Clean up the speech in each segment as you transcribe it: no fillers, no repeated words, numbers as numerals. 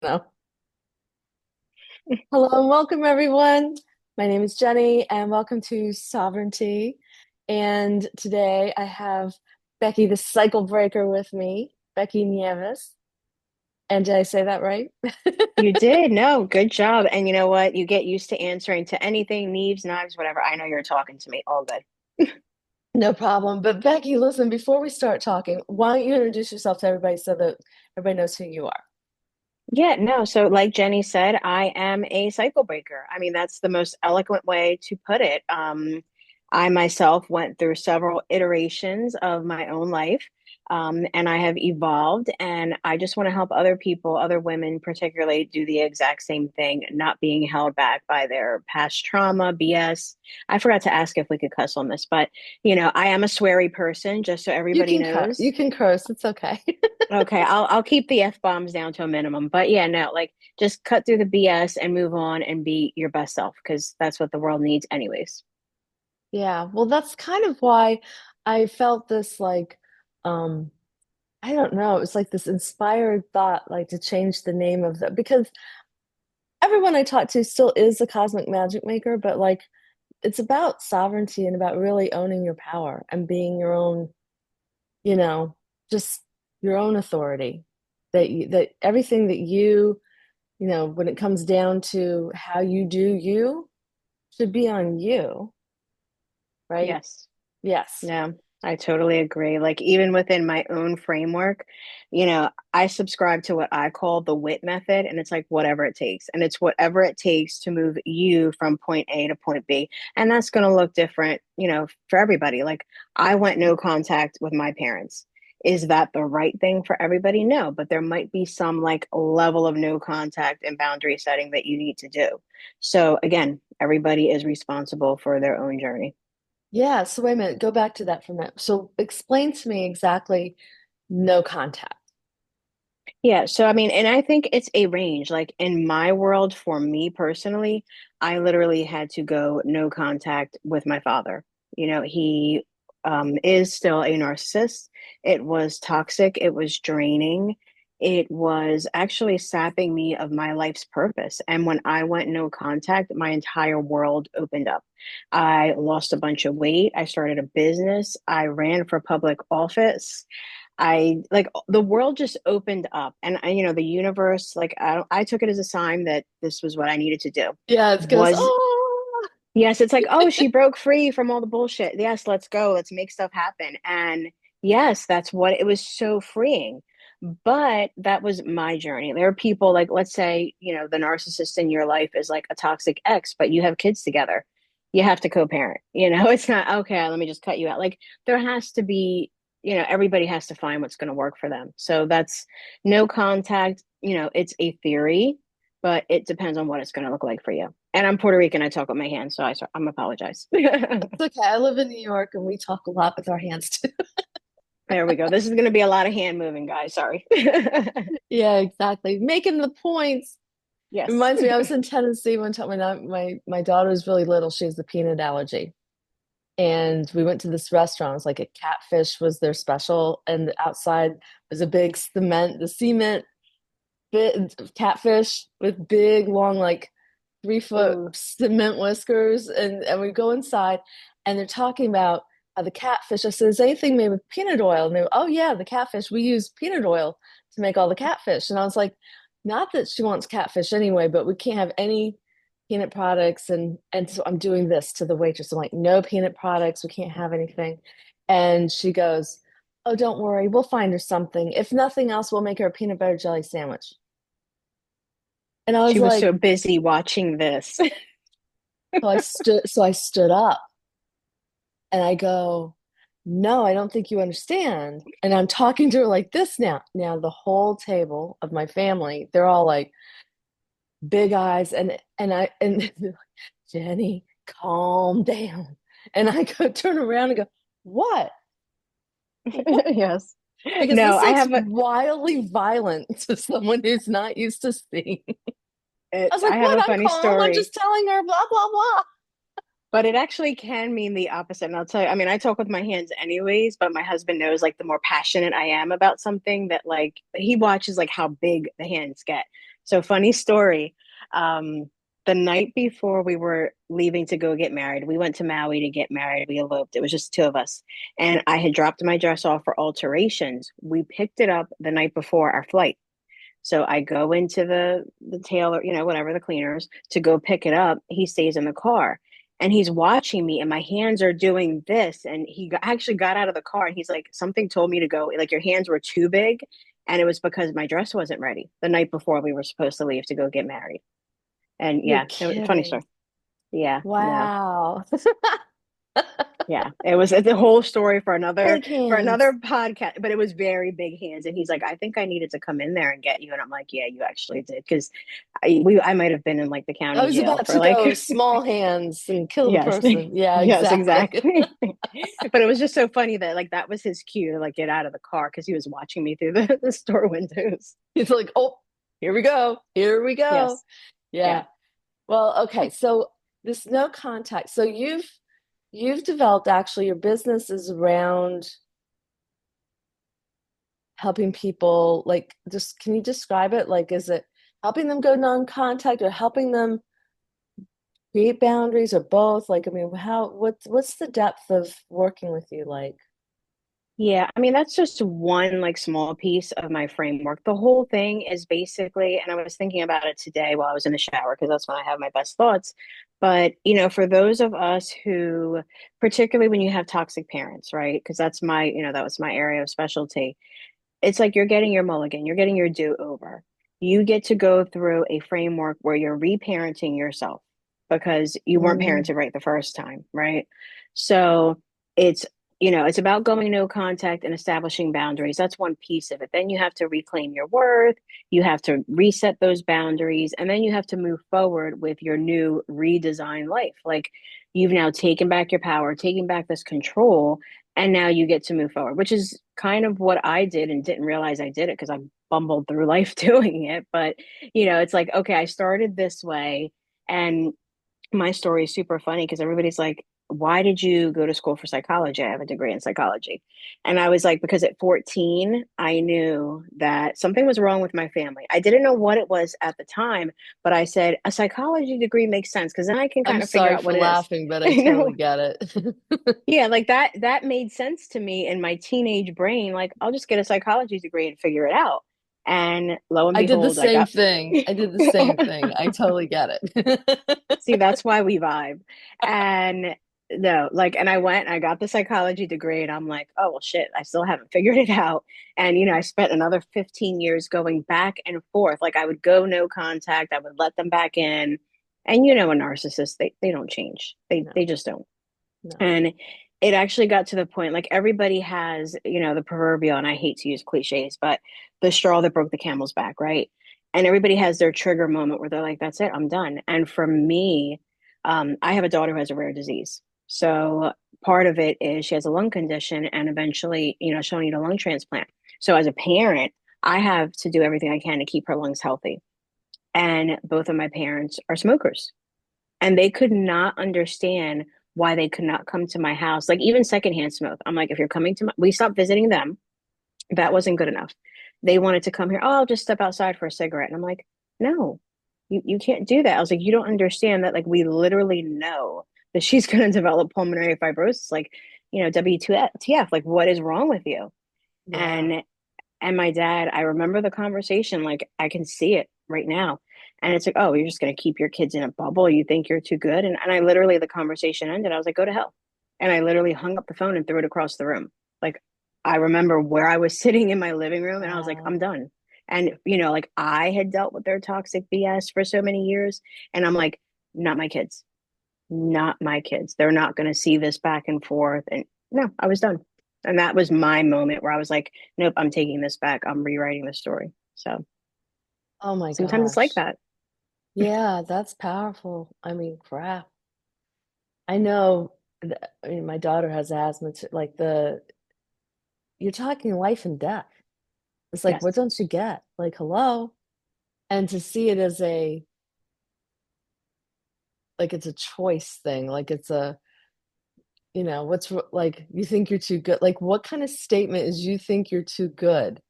No. Hello and welcome, everyone. My name is Jenny, and welcome to Sovereignty. And today I have Becky the CycleBreaker with me, Becky Nieves. And did I say that right? You did. No, good job. And you know what? You get used to answering to anything, Neves, knives, whatever. I know you're talking to me. All good. No problem. But Becky, listen, before we start talking, why don't you introduce yourself to everybody so that everybody knows who you are? Yeah, no. So, like Jenny said, I am a cycle breaker. I mean, that's the most eloquent way to put it. I myself went through several iterations of my own life, and I have evolved. And I just want to help other people, other women particularly, do the exact same thing, not being held back by their past trauma, BS. I forgot to ask if we could cuss on this, but I am a sweary person, just so You everybody can cut. knows. You can curse. It's okay. Okay, I'll keep the F bombs down to a minimum. But yeah, no, like just cut through the BS and move on and be your best self because that's what the world needs anyways. Yeah. Well, that's kind of why I felt this um, I don't know. It was like this inspired thought, like to change the name of the because everyone I talk to still is a cosmic magic maker, but like it's about sovereignty and about really owning your power and being your own, you know, just your own authority. That everything that when it comes down to how you do you should be on you, right? Yes. Yes. No, I totally agree. Like even within my own framework, I subscribe to what I call the WIT method, and it's like whatever it takes. And it's whatever it takes to move you from point A to point B. And that's going to look different, for everybody. Like I went no contact with my parents. Is that the right thing for everybody? No, but there might be some like level of no contact and boundary setting that you need to do. So again, everybody is responsible for their own journey. Yeah, so wait a minute, go back to that for a minute. So explain to me exactly no contact. Yeah, so I mean, and I think it's a range. Like in my world, for me personally, I literally had to go no contact with my father. He is still a narcissist. It was toxic, it was draining, it was actually sapping me of my life's purpose. And when I went no contact, my entire world opened up. I lost a bunch of weight, I started a business, I ran for public office. I like the world just opened up, and the universe, like I took it as a sign that this was what I needed to do. Yeah, it goes, Was oh, Yes, it's like, oh, she broke free from all the bullshit. Yes, let's go, let's make stuff happen. And yes, that's what it was, so freeing. But that was my journey. There are people like, let's say, the narcissist in your life is like a toxic ex, but you have kids together. You have to co-parent. It's not okay, let me just cut you out. Like there has to be, everybody has to find what's going to work for them. So that's no contact. It's a theory, but it depends on what it's going to look like for you. And I'm Puerto Rican. I talk with my hands, so I'm apologize. it's okay. I live in New York and we talk a lot with our hands too. There we go. This is going to be a lot of hand moving, guys. Sorry. Yeah, exactly. Making the points. Yes. Reminds me, I was in Tennessee one time when my daughter was really little. She has a peanut allergy. And we went to this restaurant. It was like a catfish was their special, and outside was a big cement bit catfish with big, long, like 3 foot Ooh. cement whiskers. And we go inside, and they're talking about the catfish. I said, "Is anything made with peanut oil?" And they were, "Oh yeah, the catfish. We use peanut oil to make all the catfish." And I was like, "Not that she wants catfish anyway, but we can't have any." Peanut products and so I'm doing this to the waitress. I'm like, no peanut products, we can't have anything. And she goes, oh, don't worry, we'll find her something. If nothing else, we'll make her a peanut butter jelly sandwich. And I was She was like, so busy watching this. so I stood up and I go, no, I don't think you understand. And I'm talking to her like this now. Now the whole table of my family, they're all like big eyes and they're like, Jenny, calm down. And I go turn around and go, what? What? Yes. Because No, this I looks have a wildly violent to someone who's not used to seeing. I was like, I have what? a I'm funny calm. I'm story, just telling her, blah, blah, blah. but it actually can mean the opposite. And I'll tell you, I mean, I talk with my hands anyways, but my husband knows like the more passionate I am about something that like he watches like how big the hands get. So funny story. Um, the night before we were leaving to go get married, we went to Maui to get married. We eloped. It was just two of us. And I had dropped my dress off for alterations. We picked it up the night before our flight. So I go into the tailor, whatever, the cleaners to go pick it up. He stays in the car and he's watching me and my hands are doing this. And actually got out of the car and he's like, something told me to go, like your hands were too big. And it was because my dress wasn't ready the night before we were supposed to leave to go get married. And You're yeah, funny story. kidding. Yeah, no. Wow. Yeah, it was the whole story for another Big hands. podcast, but it was very big hands. And he's like, I think I needed to come in there and get you. And I'm like, yeah, you actually did. Because I might have been in like the I county was jail about for to like, go small hands and kill the yes, person. Yeah, yes, exactly. exactly. But it was just so funny that like that was his cue to like get out of the car because he was watching me through the store windows. He's like, oh, here we go. Here we go. Yes. Yeah. Yeah. Well, okay. So this no contact. So you've developed actually your business is around helping people like just can you describe it? Like is it helping them go non-contact or helping them create boundaries or both? Like, I mean, what's the depth of working with you like? Yeah, I mean, that's just one like small piece of my framework. The whole thing is basically, and I was thinking about it today while I was in the shower because that's when I have my best thoughts. But, for those of us who, particularly when you have toxic parents, right? Because that was my area of specialty. It's like you're getting your mulligan, you're getting your do-over. You get to go through a framework where you're reparenting yourself because you weren't Mm, parented right the first time, right? So it's it's about going no contact and establishing boundaries. That's one piece of it. Then you have to reclaim your worth, you have to reset those boundaries, and then you have to move forward with your new redesigned life. Like you've now taken back your power, taken back this control, and now you get to move forward, which is kind of what I did and didn't realize I did it because I bumbled through life doing it. But it's like, okay, I started this way, and my story is super funny because everybody's like, why did you go to school for psychology? I have a degree in psychology. And I was like, because at 14, I knew that something was wrong with my family. I didn't know what it was at the time, but I said, a psychology degree makes sense because then I can I'm kind of figure sorry out for what it is. laughing, but I You totally know, get it. yeah, like that made sense to me in my teenage brain. Like, I'll just get a psychology degree and figure it out. And lo and I did the behold, I same got thing. I did the same thing. I totally get it. see, that's why we vibe. And no, like, and I went and I got the psychology degree, and I'm like, oh well shit, I still haven't figured it out. And I spent another 15 years going back and forth. Like I would go no contact, I would let them back in. And a narcissist, they don't change. They No, just don't. no. And it actually got to the point like everybody has, the proverbial, and I hate to use cliches, but the straw that broke the camel's back, right? And everybody has their trigger moment where they're like, that's it, I'm done. And for me, I have a daughter who has a rare disease. So part of it is she has a lung condition and eventually, she'll need a lung transplant. So as a parent, I have to do everything I can to keep her lungs healthy. And both of my parents are smokers and they could not understand why they could not come to my house, like even secondhand smoke. I'm like, if you're coming to we stopped visiting them. That wasn't good enough. They wanted to come here. Oh, I'll just step outside for a cigarette. And I'm like, no, you can't do that. I was like, you don't understand that. Like, we literally know that she's going to develop pulmonary fibrosis. Like, WTF, like, what is wrong with you? Yeah. And my dad, I remember the conversation, like I can see it right now. And it's like, oh, you're just going to keep your kids in a bubble. You think you're too good. And I literally, the conversation ended. I was like, go to hell. And I literally hung up the phone and threw it across the room. Like, I remember where I was sitting in my living room and I was like, I'm Wow. done. And, like I had dealt with their toxic BS for so many years. And I'm like, not my kids, not my kids. They're not going to see this back and forth. And no, I was done. And that was my moment where I was like, nope, I'm taking this back. I'm rewriting the story. So Oh my sometimes it's like gosh. that. Yeah, that's powerful. I mean, crap. I know I mean, my daughter has asthma too. Like you're talking life and death. It's like, what Yes. don't you get? Like, hello? And to see it as like it's a choice thing, like it's a, like you think you're too good. Like, what kind of statement is you think you're too good?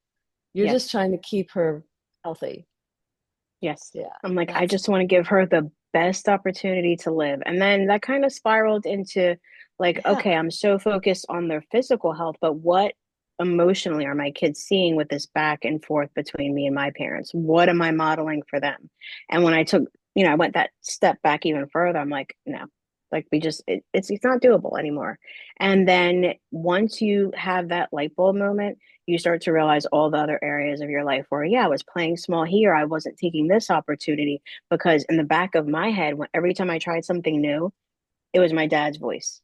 You're just Yes. trying to keep her healthy. Yes. Yeah, I'm like, I that's just want to give her the best opportunity to live. And then that kind of spiraled into like, yeah, okay, I'm so focused on their physical health, but what emotionally are my kids seeing with this back and forth between me and my parents? What am I modeling for them? And when I took, I went that step back even further, I'm like, no, like we just, it's not doable anymore. And then once you have that light bulb moment, you start to realize all the other areas of your life where, yeah, I was playing small here. I wasn't taking this opportunity because in the back of my head, every time I tried something new, it was my dad's voice.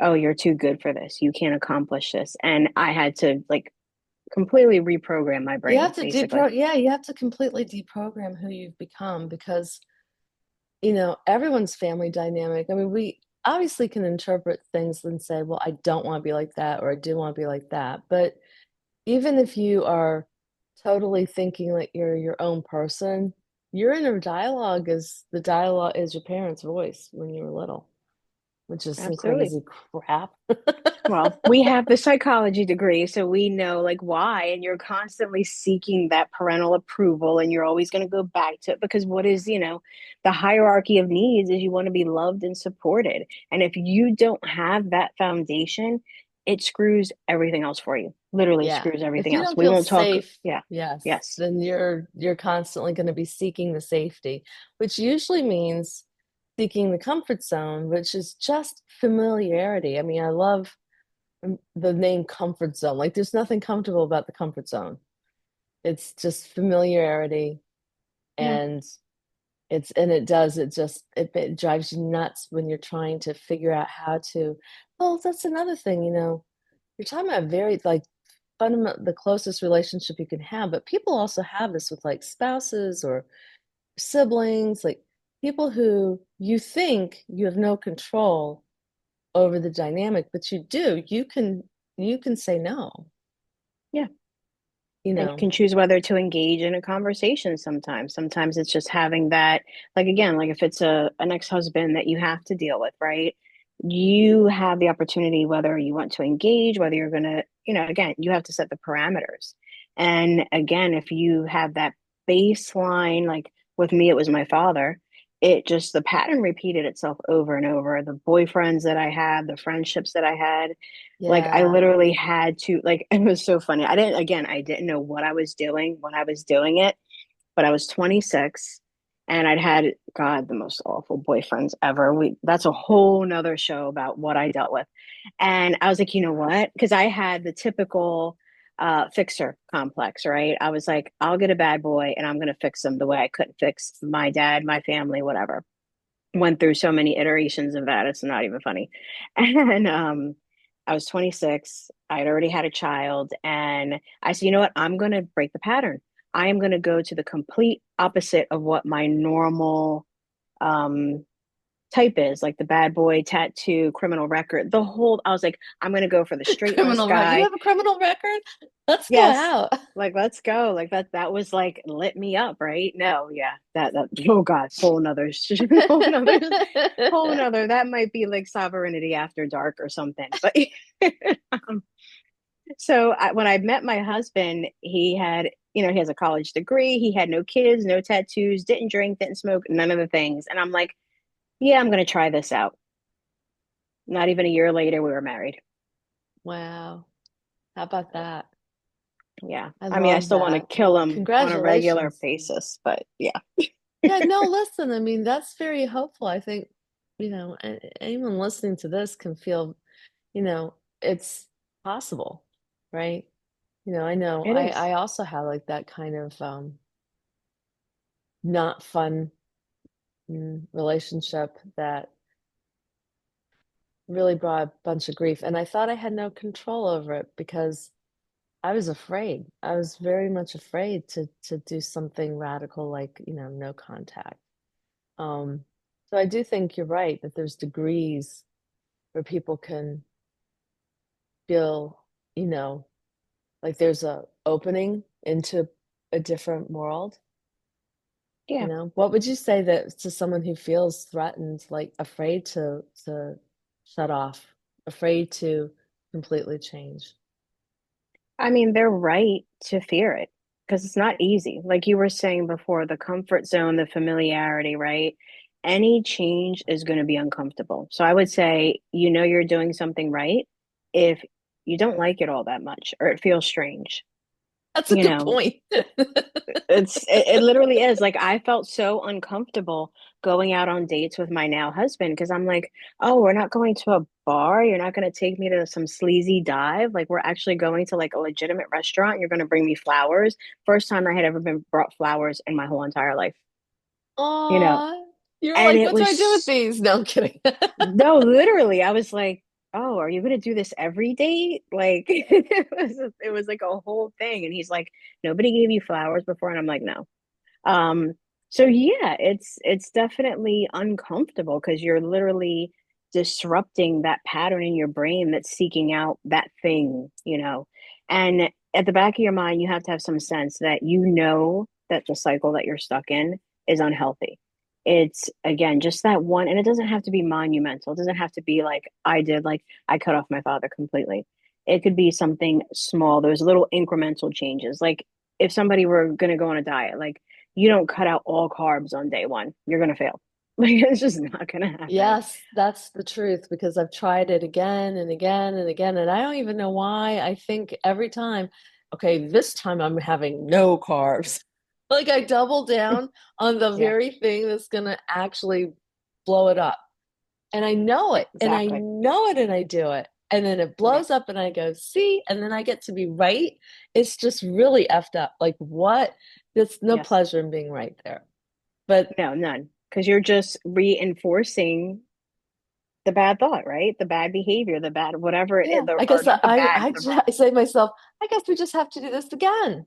Oh, you're too good for this. You can't accomplish this. And I had to like completely reprogram my you have brain, to basically. yeah, you have to completely deprogram who you've become because, everyone's family dynamic. I mean, we obviously can interpret things and say, well, I don't want to be like that, or I do want to be like that. But even if you are totally thinking like you're your own person, your inner dialogue is the dialogue is your parents' voice when you were little, which is some Absolutely. crazy crap. Well, we have the psychology degree, so we know like why, and you're constantly seeking that parental approval, and you're always going to go back to it because what is, the hierarchy of needs is you want to be loved and supported. And if you don't have that foundation, it screws everything else for you. Literally Yeah. screws If everything you else. don't We feel won't talk. safe, Yeah. yes, Yes. then you're constantly going to be seeking the safety, which usually means seeking the comfort zone, which is just familiarity. I mean, I love the name comfort zone. Like there's nothing comfortable about the comfort zone. It's just familiarity Yeah. and it drives you nuts when you're trying to figure out how to. Well, that's another thing, you're talking about very like fundamental, the closest relationship you can have, but people also have this with like spouses or siblings, like people who you think you have no control over the dynamic, but you do. You can say no, Yeah. you And you know. can choose whether to engage in a conversation sometimes. Sometimes it's just having that, like again, like if it's an ex-husband that you have to deal with, right? You have the opportunity whether you want to engage, whether you're gonna, again, you have to set the parameters. And again, if you have that baseline, like with me, it was my father, it just the pattern repeated itself over and over. The boyfriends that I had, the friendships that I had, like I Yeah. literally had to like it was so funny. I didn't know what I was doing when I was doing it, but I was 26 and I'd had God the most awful boyfriends ever. We That's a whole nother show about what I dealt with. And I was like, you know what? Because I had the typical fixer complex, right? I was like, I'll get a bad boy and I'm gonna fix him the way I couldn't fix my dad, my family, whatever. Went through so many iterations of that. It's not even funny. And I was 26. I had already had a child. And I said, you know what? I'm going to break the pattern. I am going to go to the complete opposite of what my normal um, type is, like the bad boy, tattoo, criminal record. I was like, I'm going to go for the straight laced Criminal record. You guy. have a criminal record? Let's go Yes. out. Like, let's go. Like that was like lit me up, right? No, yeah. That oh God, whole nother whole nother that might be like sovereignty after dark or something. But um, when I met my husband, he had, he has a college degree, he had no kids, no tattoos, didn't drink, didn't smoke, none of the things. And I'm like, yeah, I'm gonna try this out. Not even a year later, we were married. Wow. How about that? Yeah. I I mean, I love still want to that. kill Well, him on a regular congratulations. basis, but yeah, Yeah, no, listen, I mean, that's very hopeful. I think, anyone listening to this can feel, it's possible, right? I know it is. I also have like that kind of not fun relationship that really brought a bunch of grief. And I thought I had no control over it because I was afraid. I was very much afraid to do something radical like, no contact. Um, so I do think you're right that there's degrees where people can feel, you know, like there's a opening into a different world. Yeah. What would you say that to someone who feels threatened, like afraid to shut off, afraid to completely change? I mean, they're right to fear it. because it's not easy. Like you were saying before, the comfort zone, the familiarity, right? Any change is going to be uncomfortable. So I would say, you're doing something right if you don't like it all that much or it feels strange. That's a You good know, point. it literally is. Like I felt so uncomfortable going out on dates with my now husband because I'm like, oh, we're not going to a bar. You're not going to take me to some sleazy dive. Like we're actually going to like a legitimate restaurant. You're going to bring me flowers. First time I had ever been brought flowers in my whole entire life, you know. Aw, you're And like, it what do I do with was these? No, I'm kidding. no, literally, I was like, oh, are you going to do this every date? Like it was like a whole thing. And he's like, nobody gave you flowers before, and I'm like, no. Um, so yeah, it's definitely uncomfortable because you're literally disrupting that pattern in your brain that's seeking out that thing. And at the back of your mind, you have to have some sense that that the cycle that you're stuck in is unhealthy. It's again just that one, and it doesn't have to be monumental. It doesn't have to be like I did, like I cut off my father completely. It could be something small. Those little incremental changes. Like if somebody were going to go on a diet, like you don't cut out all carbs on day one. You're gonna fail. Like it's just not gonna happen. Yes, that's the truth because I've tried it again and again and again, and I don't even know why. I think every time, okay, this time I'm having no carbs. Like I double down on the Yeah, very thing that's gonna actually blow it up. And I know it, and I exactly. know it, and I do it. And then it Yeah. blows up, and I go, see, and then I get to be right. It's just really effed up. Like, what? There's no Yes. pleasure in being right there. But No, none. Because you're just reinforcing the bad thought, right? The bad behavior, the bad whatever it is, yeah, I or guess not the bad, the I wrong. say to myself, I guess we just have to do this again.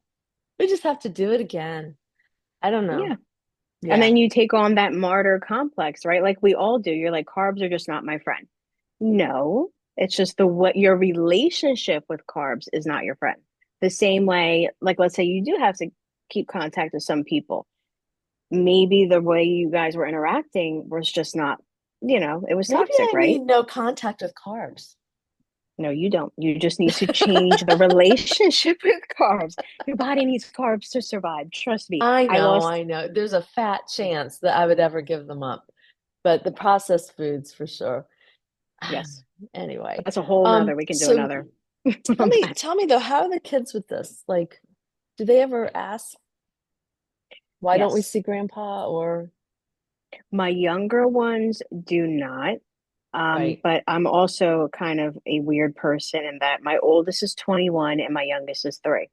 We just have to do it again. I don't know. Yeah. And Yeah. then you take on that martyr complex, right? Like we all do. You're like, carbs are just not my friend. No, it's just the what your relationship with carbs is not your friend. The same way, like let's say you do have to keep contact with some people. Maybe the way you guys were interacting was just not, it was Maybe toxic, I right? need no contact with carbs. No, you don't. You just need to change the relationship with carbs. Your body needs carbs to survive. Trust me. I lost, I know. There's a fat chance that I would ever give them up, but the processed foods for sure. yes, Anyway, that's a whole nother. We can do so another on that. tell me though, how are the kids with this? Like, do they ever ask, why don't we Yes. see grandpa? Or, My younger ones do not. right. But I'm also kind of a weird person in that my oldest is 21 and my youngest is 3.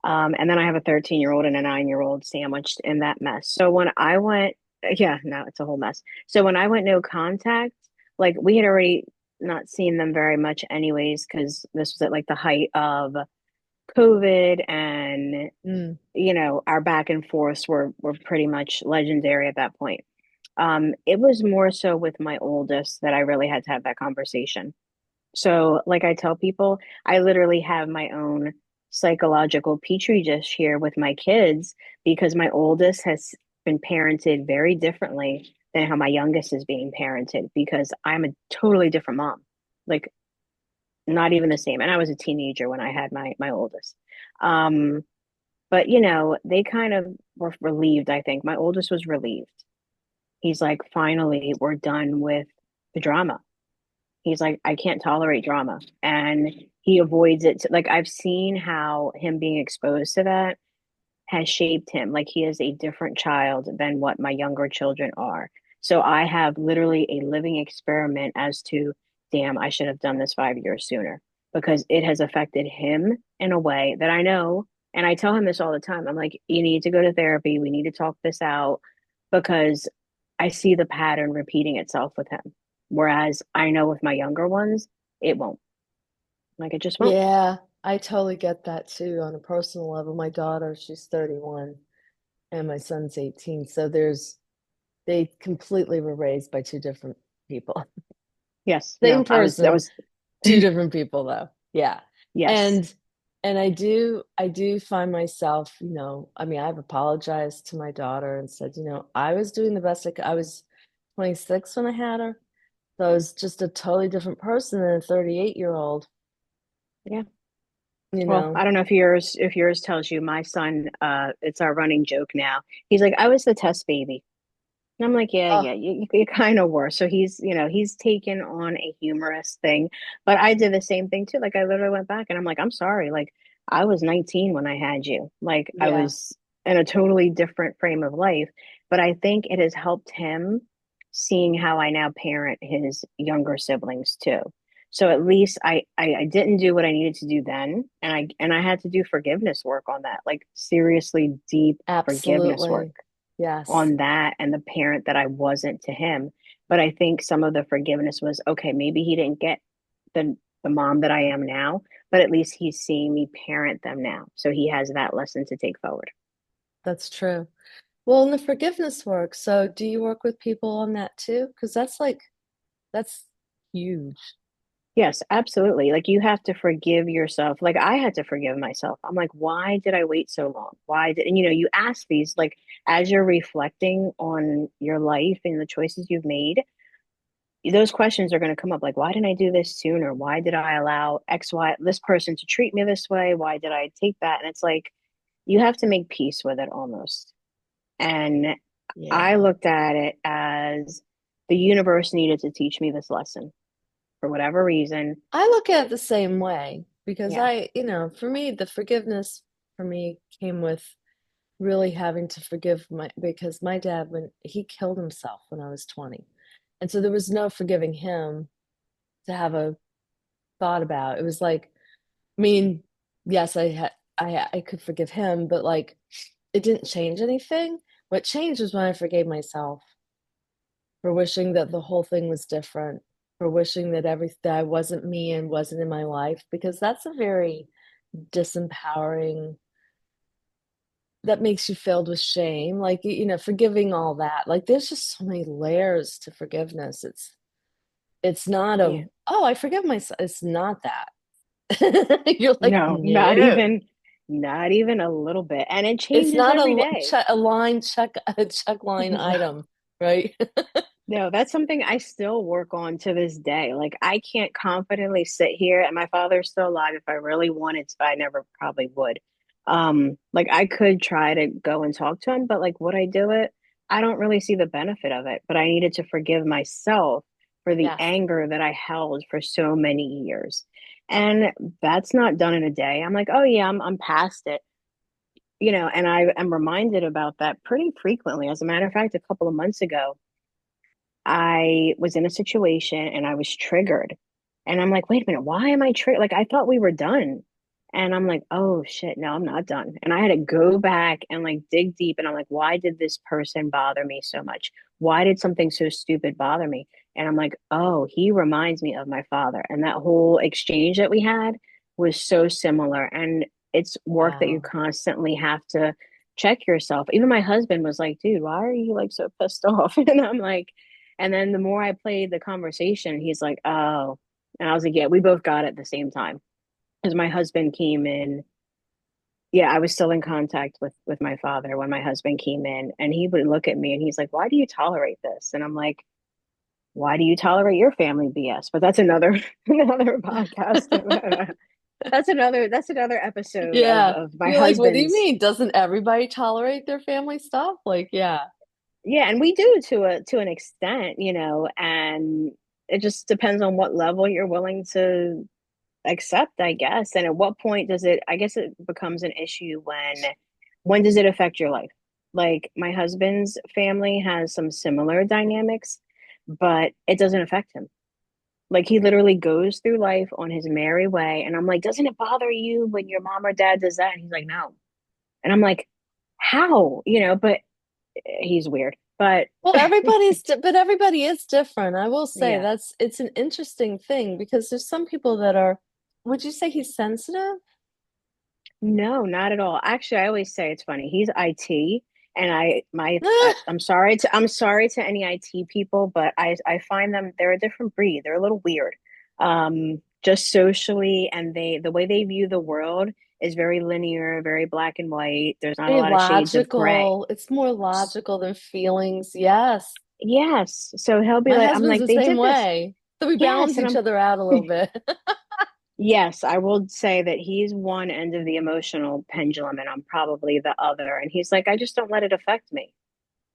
And then I have a 13-year-old and a 9-year-old sandwiched in that mess. So when I went, yeah, no, it's a whole mess. So when I went no contact, like we had already not seen them very much anyways, because this was at like the height of COVID and Mm, our back and forths were pretty much legendary at that point. It was more so with my oldest that I really had to have that conversation. So, like I tell people, I literally have my own psychological petri dish here with my kids because my oldest has been parented very differently than how my youngest is being parented because I'm a totally different mom. Like not even the same. And I was a teenager when I had my oldest. Um, but they kind of were relieved, I think. My oldest was relieved. He's like, finally, we're done with the drama. He's like, I can't tolerate drama. And he avoids it. Like, I've seen how him being exposed to that has shaped him. Like, he is a different child than what my younger children are. So I have literally a living experiment as to, damn, I should have done this 5 years sooner because it has affected him in a way that I know. And I tell him this all the time. I'm like, you need to go to therapy. We need to talk this out because I see the pattern repeating itself with him. Whereas I know with my younger ones, it won't. Like, it just won't. yeah, I totally get that too on a personal level. My daughter, she's 31 and my son's 18. So they completely were raised by two different people. Yes. Same No, I person, was, two different people though. Yeah. yes. And I do find myself, I mean, I've apologized to my daughter and said, I was doing the best I was 26 when I had her. So I was just a totally different person than a 38-year-old. Yeah. you Well, know. I don't know if yours tells you, my son, it's our running joke now. He's like, I was the test baby. And I'm like, yeah, Oh, yeah, you kind of were. So he's, he's taken on a humorous thing. But I did the same thing too. Like I literally went back and I'm like, I'm sorry. Like I was 19 when I had you. Like I yeah, was in a totally different frame of life. But I think it has helped him seeing how I now parent his younger siblings too. So at least I didn't do what I needed to do then. And I had to do forgiveness work on that, like seriously deep forgiveness work absolutely. Yes, on that and the parent that I wasn't to him. But I think some of the forgiveness was okay, maybe he didn't get the mom that I am now, but at least he's seeing me parent them now. So he has that lesson to take forward. that's true. Well, in the forgiveness work, so do you work with people on that too? Because that's huge. Yes, absolutely. Like you have to forgive yourself. Like I had to forgive myself. I'm like, why did I wait so long? Why did, and you ask these like as you're reflecting on your life and the choices you've made, those questions are going to come up like why didn't I do this sooner, why did I allow this person to treat me this way, why did I take that, and it's like you have to make peace with it almost. And I Yeah. looked at it as the universe needed to teach me this lesson for whatever reason. I look at it the same way because Yeah. for me, the forgiveness for me came with really having to forgive because my dad, when he killed himself when I was 20. And so there was no forgiving him to have a thought about. It was like, I mean, yes, I could forgive him, but like it didn't change anything. What changed was when I forgave myself for wishing that the whole thing was different, for wishing that that I wasn't me and wasn't in my life, because that's a very disempowering, that makes you filled with shame. Like, forgiving all that. Like there's just so many layers to forgiveness. It's not Yeah. oh, I forgive myself. It's not that. You're like, No, no. not even a little bit, and it It's changes not every day. a line check a check line item, right? No, that's something I still work on to this day. Like I can't confidently sit here, and my father's still alive. If I really wanted to, I never probably would. Like I could try to go and talk to him, but like would I do it? I don't really see the benefit of it. But I needed to forgive myself for the Yes. anger that I held for so many years. And that's not done in a day. I'm like, oh yeah, I'm past it. And I am reminded about that pretty frequently. As a matter of fact, a couple of months ago, I was in a situation and I was triggered. And I'm like, wait a minute, why am I triggered? Like, I thought we were done. And I'm like, oh shit, no, I'm not done. And I had to go back and like dig deep. And I'm like, why did this person bother me so much? Why did something so stupid bother me? And I'm like, oh, he reminds me of my father. And that whole exchange that we had was so similar. And it's work that you Wow. constantly have to check yourself. Even my husband was like, dude, why are you like so pissed off? And I'm like, and then the more I played the conversation, he's like, oh. And I was like, yeah, we both got it at the same time. Because my husband came in. Yeah, I was still in contact with my father when my husband came in, and he would look at me and he's like, why do you tolerate this? And I'm like, why do you tolerate your family BS? But that's another another podcast. That's another episode of Yeah. of my You're like, what do you husband's. mean? Doesn't everybody tolerate their family stuff? Like, yeah. Yeah, and we do to an extent, and it just depends on what level you're willing to accept, I guess. And at what point does it, I guess it becomes an issue when does it affect your life? Like my husband's family has some similar dynamics, but it doesn't affect him. Like he literally goes through life on his merry way. And I'm like, doesn't it bother you when your mom or dad does that? And he's like, no. And I'm like, how? But he's weird. But Well, but everybody is different. I will say yeah. it's an interesting thing because there's some people that are, would you say he's sensitive? No, not at all. Actually, I always say it's funny. He's IT, and I'm sorry to any IT people, but I find them they're a different breed. They're a little weird, just socially, and the way they view the world is very linear, very black and white. There's not a Very lot of shades of gray. logical. It's more logical than feelings. Yes. Yes, so he'll be My like, I'm husband's like, the they same did this. way. So we Yes, balance and each I'm other out a little bit. Yes, I will say that he's one end of the emotional pendulum and I'm probably the other. And he's like, I just don't let it affect me.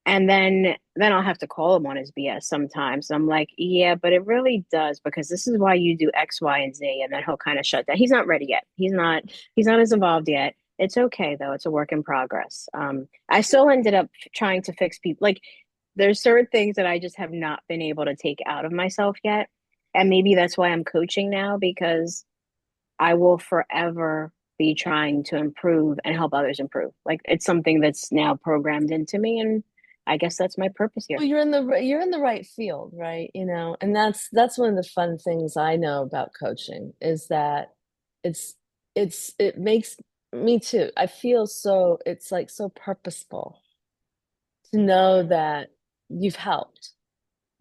And then I'll have to call him on his BS sometimes. I'm like, yeah, but it really does because this is why you do X, Y, and Z. And then he'll kind of shut down. He's not ready yet. He's not as evolved yet. It's okay though. It's a work in progress. I still ended up trying to fix people. Like there's certain things that I just have not been able to take out of myself yet. And maybe that's why I'm coaching now because I will forever be trying to improve and help others improve. Like it's something that's now programmed into me, and I guess that's my purpose here. Well, you're in the right field, right? And that's one of the fun things I know about coaching is that it's it makes me too. I feel so it's like so purposeful to know that you've helped,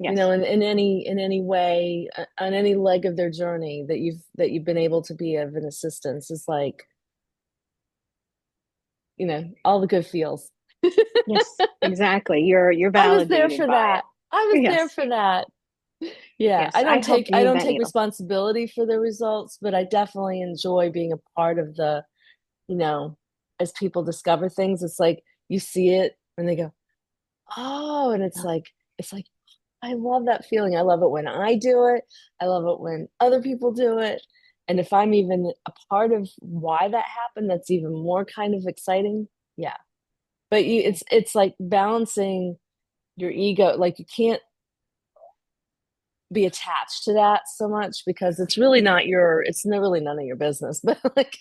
Yes. in any way, on any leg of their journey that you've been able to be of an assistance is like, all the good feels. Yes, exactly. You're I was there validated for by it. that. I was there Yes. for that. Yeah, Yes. I I don't help take I move don't that take needle. responsibility for the results, but I definitely enjoy being a part of you know, as people discover things, it's like you see it and they go, "Oh," and it's like I love that feeling. I love it when I do it. I love it when other people do it. And if I'm even a part of why that happened, that's even more kind of exciting. Yeah. But it's like balancing your ego. Like you can't be attached to that so much because it's really none of your business. But like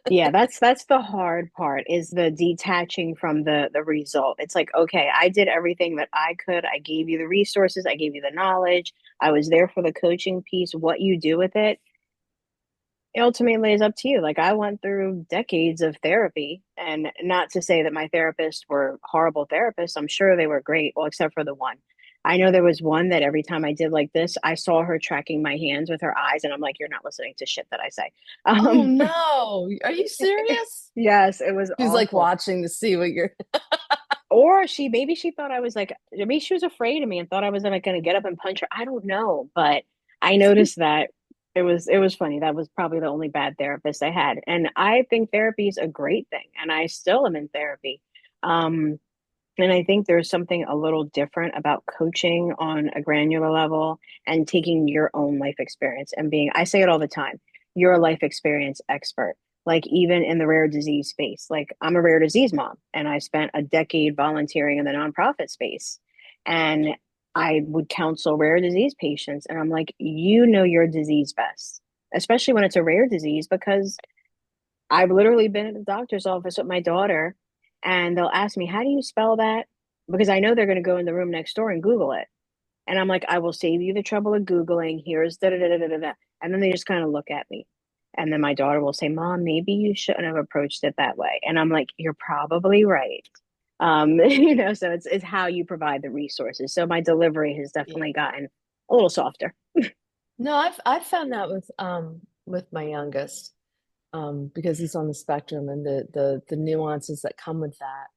Yeah, that's the hard part is the detaching from the result. It's like, okay, I did everything that I could. I gave you the resources, I gave you the knowledge. I was there for the coaching piece. What you do with it ultimately is up to you. Like I went through decades of therapy, and not to say that my therapists were horrible therapists. I'm sure they were great, well, except for the one. I know there was one that every time I did like this, I saw her tracking my hands with her eyes, and I'm like, you're not listening to shit that I say. oh Um, no, are you serious? yes, it was She's like awful. watching to see what you're. Or maybe she thought I was like, maybe she was afraid of me and thought I was like going to get up and punch her. I don't know, but I noticed that it was funny. That was probably the only bad therapist I had, and I think therapy is a great thing, and I still am in therapy. Um, and I think there's something a little different about coaching on a granular level and taking your own life experience and being, I say it all the time, you're a life experience expert. Like, even in the rare disease space, like, I'm a rare disease mom and I spent a decade volunteering in the nonprofit space. And I would counsel rare disease patients. And I'm like, you know your disease best, especially when it's a rare disease, because I've literally been at the doctor's office with my daughter, and they'll ask me, how do you spell that? Because I know they're going to go in the room next door and Google it. And I'm like, I will save you the trouble of Googling. Here's da da da da da da. And then they just kind of look at me. And then my daughter will say, Mom, maybe you shouldn't have approached it that way. And I'm like, you're probably right. So it's how you provide the resources. So my delivery has Yeah. definitely gotten a little softer. No, I've found that with my youngest, because he's on the spectrum and the nuances that come with that.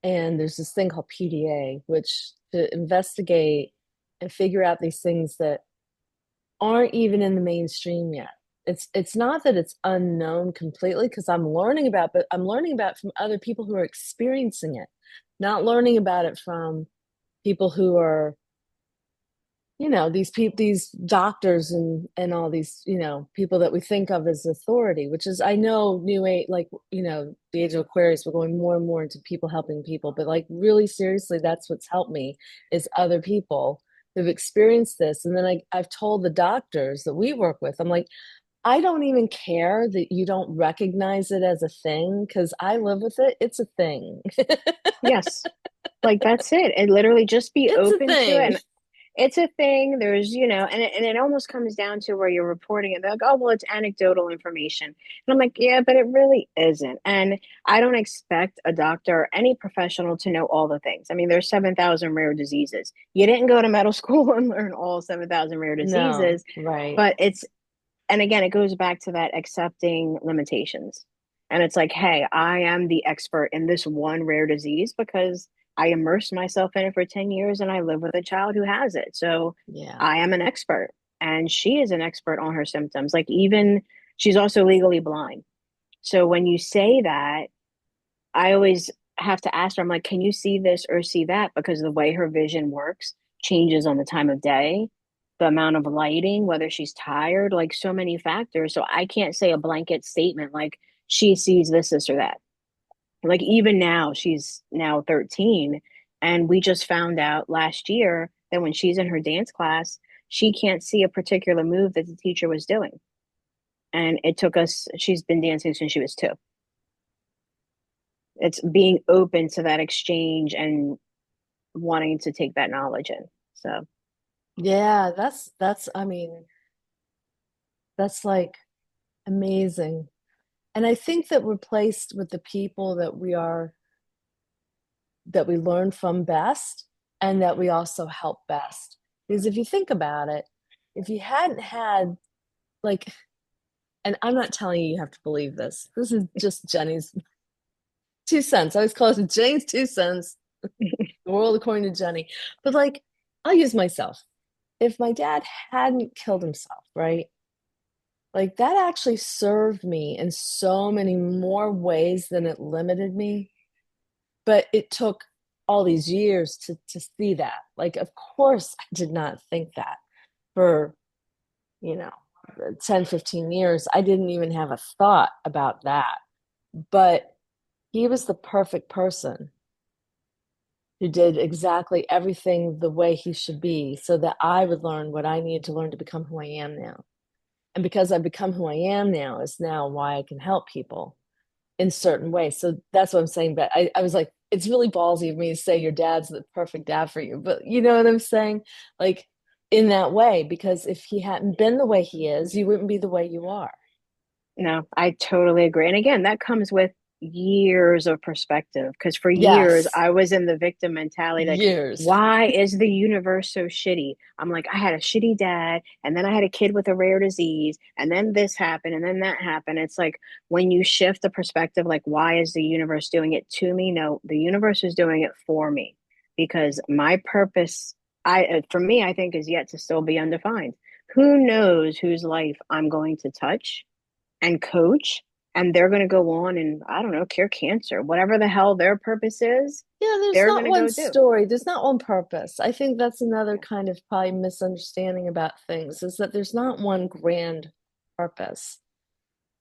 And there's this thing called PDA, which to investigate and figure out these things that aren't even in the mainstream yet. It's not that it's unknown completely because but I'm learning about it from other people who are experiencing it, not learning about it from people who are, these doctors and all these, people that we think of as authority, which is, I know, new age, like, the age of Aquarius, we're going more and more into people helping people, but like really seriously, that's what's helped me is other people who've experienced this. And then I've told the doctors that we work with, I'm like, I don't even care that you don't recognize it as a thing because I live with it. It's a thing. Yes. Like that's it. And literally just be It's a open to it. thing. And it's a thing. There's, and it almost comes down to where you're reporting it. They're like, oh, well, it's anecdotal information. And I'm like, yeah, but it really isn't. And I don't expect a doctor or any professional to know all the things. I mean, there's 7,000 rare diseases. You didn't go to medical school and learn all 7,000 rare No, diseases, right. but and again, it goes back to that accepting limitations. And it's like, hey, I am the expert in this one rare disease because I immersed myself in it for 10 years and I live with a child who has it. So Yeah. I am an expert. and she is an expert on her symptoms. Like, even she's also legally blind. So when you say that, I always have to ask her, I'm like, can you see this or see that? Because the way her vision works changes on the time of day, the amount of lighting, whether she's tired, like so many factors. So I can't say a blanket statement like she sees this, or that. Like, even now, she's now 13, and we just found out last year that when she's in her dance class, she can't see a particular move that the teacher was doing. And it took us, she's been dancing since she was 2. It's being open to that exchange and wanting to take that knowledge in. So, Yeah, that's I mean, that's like amazing. And I think that we're placed with the people that we learn from best and that we also help best. Because if you think about it, if you hadn't had like, and I'm not telling you you have to believe this. This is just Jenny's 2 cents. I always call it Jenny's 2 cents, the world according to Jenny. But like, I'll use myself. If my dad hadn't killed himself, right? Like that actually served me in so many more ways than it limited me. But it took all these years to see that. Like, of course, I did not think that for, you know, 10, 15 years. I didn't even have a thought about that. But he was the perfect person who did exactly everything the way he should be so that I would learn what I needed to learn to become who I am now. And because I've become who I am now is now why I can help people in certain ways. So that's what I'm saying. But I was like, it's really ballsy of me to say your dad's the perfect dad for you. But you know what I'm saying? Like in that way, because if he hadn't been the way he is, you wouldn't be the way you are. no, I totally agree. And again, that comes with years of perspective. Because for years, Yes, I was in the victim mentality like, years. why is the universe so shitty? I'm like, I had a shitty dad, and then I had a kid with a rare disease, and then this happened, and then that happened. It's like when you shift the perspective, like, why is the universe doing it to me? No, the universe is doing it for me because my purpose, for me, I think is yet to still be undefined. Who knows whose life I'm going to touch and coach, and they're going to go on and, I don't know, cure cancer, whatever the hell their purpose is, Yeah, there's they're not going to one go do. story. There's not one purpose. I think that's another Yeah. kind of probably misunderstanding about things is that there's not one grand purpose.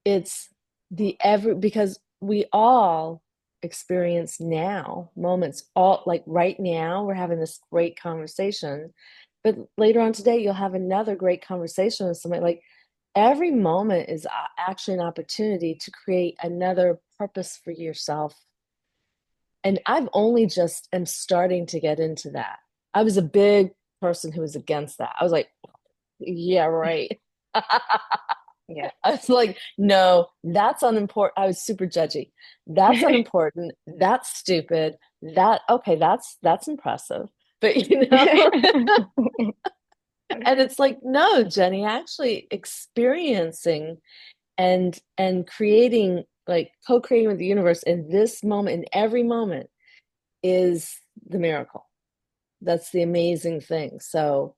It's the every because we all experience now moments all like right now we're having this great conversation, but later on today you'll have another great conversation with somebody. Like every moment is actually an opportunity to create another purpose for yourself. And I've only just am starting to get into that. I was a big person who was against that. I was like, yeah, right. Yeah. I was like, no, that's unimportant. I was super judgy. That's unimportant. That's stupid. That okay, that's impressive. But you know, and it's like, no, Jenny, actually experiencing and creating like co-creating with the universe in this moment, in every moment is the miracle. That's the amazing thing. So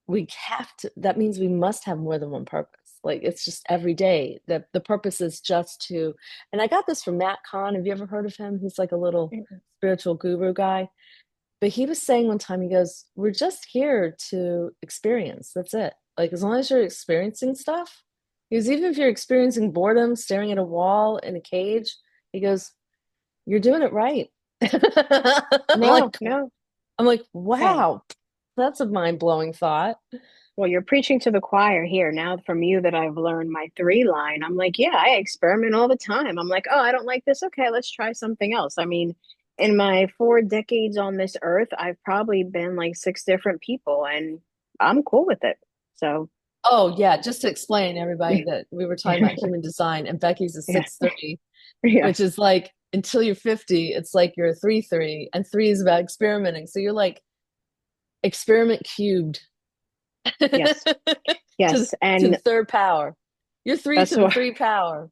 we have to, that means we must have more than one purpose. Like it's just every day. The purpose is just to, and I got this from Matt Kahn. Have you ever heard of him? He's like a little spiritual guru guy. But he was saying one time, he goes, we're just here to experience. That's it. Like as long as you're experiencing stuff, because even if you're experiencing boredom, staring at a wall in a cage, he goes, you're doing it right. I'm No, like, no. I'm like, Hey, wow, that's a mind-blowing thought. well, you're preaching to the choir here. Now, from you that I've learned my 3 line, I'm like, yeah, I experiment all the time. I'm like, oh, I don't like this. Okay, let's try something else. I mean, in my 4 decades on this earth, I've probably been like 6 different people, and I'm cool with it. So, Oh yeah, just to explain everybody that we were talking about human design and Becky's a yeah, 6-3, which yes, is like until you're 50, it's like you're a 3-3, and three is about experimenting. So you're like experiment cubed to yes, the yes. to the And third power. You're three that's to the why. three power.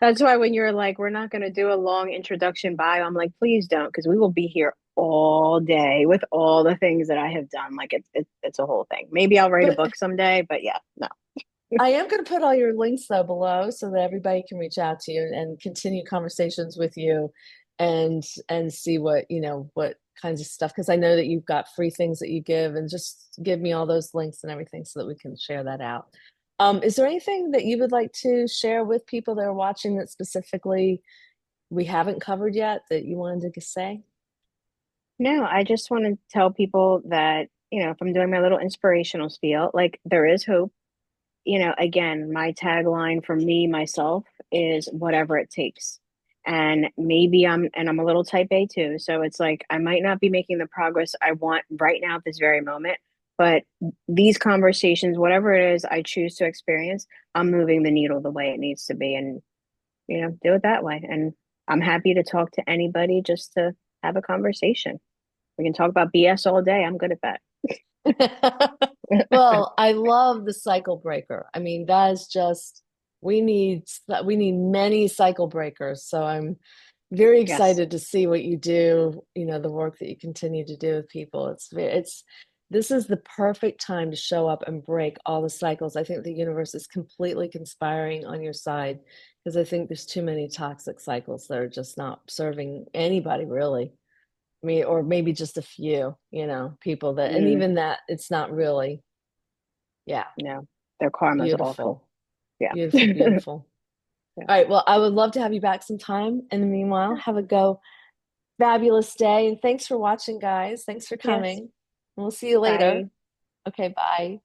That's why when you're like, we're not going to do a long introduction bio, I'm like, please don't, because we will be here all day with all the things that I have done. Like it's a whole thing. Maybe I'll write a But book someday, but yeah, no. I am going to put all your links though below so that everybody can reach out to you and continue conversations with you and see what, what kinds of stuff because I know that you've got free things that you give and just give me all those links and everything so that we can share that out. Is there anything that you would like to share with people that are watching that specifically we haven't covered yet that you wanted to say? No, I just want to tell people that, if I'm doing my little inspirational spiel, like there is hope. Again, my tagline for me, myself, is whatever it takes. And I'm a little type A too. So it's like I might not be making the progress I want right now at this very moment, but these conversations, whatever it is I choose to experience, I'm moving the needle the way it needs to be and, do it that way. And I'm happy to talk to anybody just to have a conversation. We can talk about BS all day. I'm good at that. Well, I love the cycle breaker. I mean, that is just we need many cycle breakers. So I'm very Yes. excited to see what you do, the work that you continue to do with people. It's this is the perfect time to show up and break all the cycles. I think the universe is completely conspiring on your side because I think there's too many toxic cycles that are just not serving anybody really. I mean, or maybe just a few, people that, and Mm, even that, it's not really, yeah, no, their karma's awful. beautiful, Yeah. beautiful, beautiful. Yeah. All right. Well, I would love to have you back sometime. In the meanwhile, have a fabulous day. And thanks for watching, guys. Thanks for Yes. coming. We'll see you later. Bye. Okay. Bye.